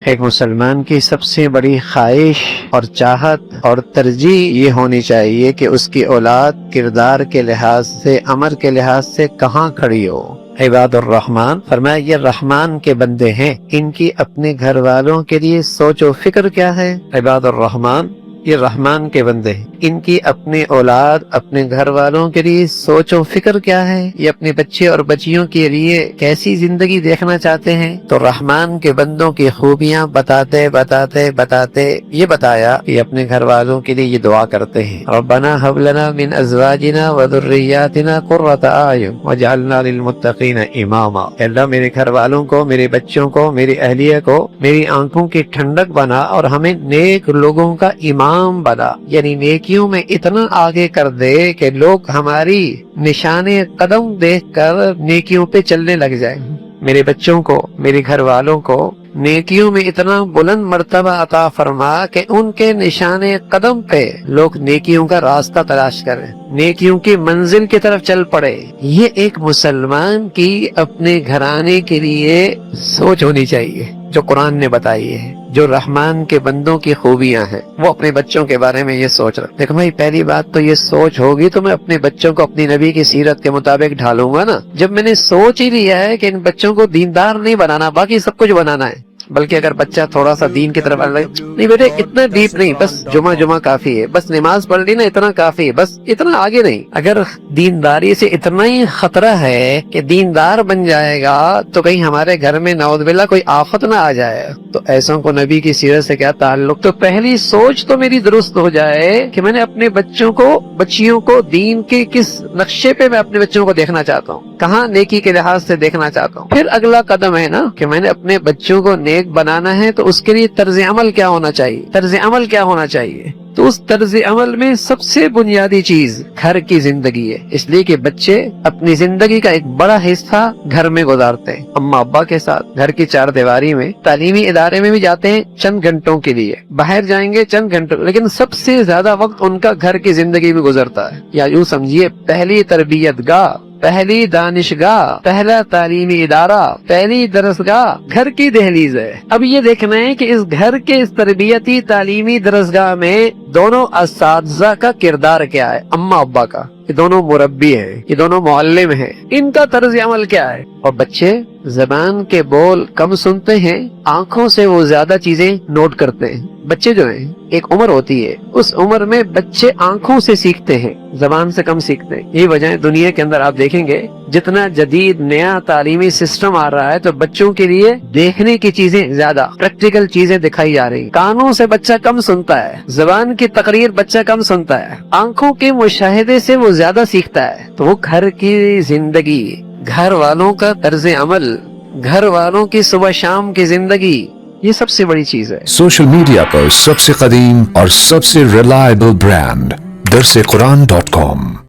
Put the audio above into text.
ایک مسلمان کی سب سے بڑی خواہش اور چاہت اور ترجیح یہ ہونی چاہیے کہ اس کی اولاد کردار کے لحاظ سے، عمل کے لحاظ سے کہاں کھڑی ہو۔ عباد الرحمن فرمایا یہ رحمان کے بندے ہیں، ان کی اپنے گھر والوں کے لیے سوچ و فکر کیا ہے۔ عباد الرحمن یہ رحمان کے بندے ہیں، ان کی اپنے اولاد، اپنے گھر والوں کے لیے سوچ و فکر کیا ہے، یہ اپنے بچے اور بچیوں کے لیے کیسی زندگی دیکھنا چاہتے ہیں۔ تو رحمان کے بندوں کی خوبیاں بتاتے بتاتے یہ بتایا کہ اپنے گھر والوں کے لیے یہ دعا کرتے ہیں، ربنا هب لنا من ازواجنا وذرياتنا قرة اعین واجعلنا للمتقین اماما۔ اللہ میرے گھر والوں کو، میرے بچوں کو، میری اہلیہ کو میری آنکھوں کی ٹھنڈک بنا اور ہمیں نیک لوگوں کا امام بنا، یعنی نیکیوں میں اتنا آگے کر دے کہ لوگ ہماری نشان قدم دیکھ کر نیکیوں پہ چلنے لگ جائیں۔ میرے بچوں کو، میرے گھر والوں کو نیکیوں میں اتنا بلند مرتبہ عطا فرما کہ ان کے نشان قدم پہ لوگ نیکیوں کا راستہ تلاش کریں، نیکیوں کی منزل کی طرف چل پڑے۔ یہ ایک مسلمان کی اپنے گھرانے کے لیے سوچ ہونی چاہیے جو قرآن نے بتائی ہے، جو رحمان کے بندوں کی خوبیاں ہیں، وہ اپنے بچوں کے بارے میں یہ سوچ رہے۔ دیکھو بھائی، پہلی بات تو یہ سوچ ہوگی تو میں اپنے بچوں کو اپنی نبی کی سیرت کے مطابق ڈھالوں گا نا۔ جب میں نے سوچ ہی لیا ہے کہ ان بچوں کو دیندار نہیں بنانا، باقی سب کچھ بنانا ہے، بلکہ اگر بچہ تھوڑا سا دین کی طرف نہیں بیٹے اتنا ڈیپ نہیں، بس جمعہ کافی ہے، بس نماز پڑھ لی نا اتنا کافی ہے، بس اتنا آگے نہیں۔ اگر دینداری سے اتنا ہی خطرہ ہے کہ دیندار بن جائے گا تو کہیں ہمارے گھر میں نعوذ باللہ کوئی آفت نہ آ جائے، تو ایسوں کو نبی کی سیرت سے کیا تعلق۔ تو پہلی سوچ تو میری درست ہو جائے کہ میں نے اپنے بچوں کو، بچیوں کو دین کے کس نقشے پہ میں اپنے بچوں کو دیکھنا چاہتا ہوں، کہاں نیکی کے لحاظ سے دیکھنا چاہتا ہوں۔ پھر اگلا قدم ہے نا کہ میں نے اپنے بچوں کو نیک بنانا ہے تو اس کے لیے طرز عمل کیا ہونا چاہیے، طرز عمل کیا ہونا چاہیے۔ تو اس طرز عمل میں سب سے بنیادی چیز گھر کی زندگی ہے، اس لیے کہ بچے اپنی زندگی کا ایک بڑا حصہ گھر میں گزارتے ہیں، اماں ابا کے ساتھ، گھر کی چار دیواری میں۔ تعلیمی ادارے میں بھی جاتے ہیں چند گھنٹوں کے لیے، باہر جائیں گے چند گھنٹوں، لیکن سب سے زیادہ وقت ان کا گھر کی زندگی میں گزرتا ہے۔ یا یوں سمجھیے پہلی تربیت گاہ، پہلی دانشگاہ، پہلا تعلیمی ادارہ، پہلی درسگاہ گھر کی دہلیز ہے۔ اب یہ دیکھنا ہے کہ اس گھر کے اس تربیتی تعلیمی درسگاہ میں دونوں اساتذہ کا کردار کیا ہے، اماں ابا کا، یہ دونوں مربی ہیں، یہ دونوں معلم ہیں، ان کا طرز عمل کیا ہے۔ اور بچے زبان کے بول کم سنتے ہیں، آنکھوں سے وہ زیادہ چیزیں نوٹ کرتے ہیں۔ بچے جو ہیں ایک عمر ہوتی ہے، اس عمر میں بچے آنکھوں سے سیکھتے ہیں، زبان سے کم سیکھتے ہیں۔ یہ وجہ ہے دنیا کے اندر آپ دیکھیں گے جتنا جدید نیا تعلیمی سسٹم آ رہا ہے تو بچوں کے لیے دیکھنے کی چیزیں زیادہ، پریکٹیکل چیزیں دکھائی جا رہی ہیں۔ کانوں سے بچہ کم سنتا ہے، زبان کی تقریر بچہ کم سنتا ہے، آنکھوں کے مشاہدے سے وہ زیادہ سیکھتا ہے۔ تو وہ گھر کی زندگی، گھر والوں کا طرز عمل، گھر والوں کی صبح شام کی زندگی، یہ سب سے بڑی چیز ہے۔ سوشل میڈیا پر سب سے قدیم اور سب سے ریلائبل برانڈ درسقرآن.com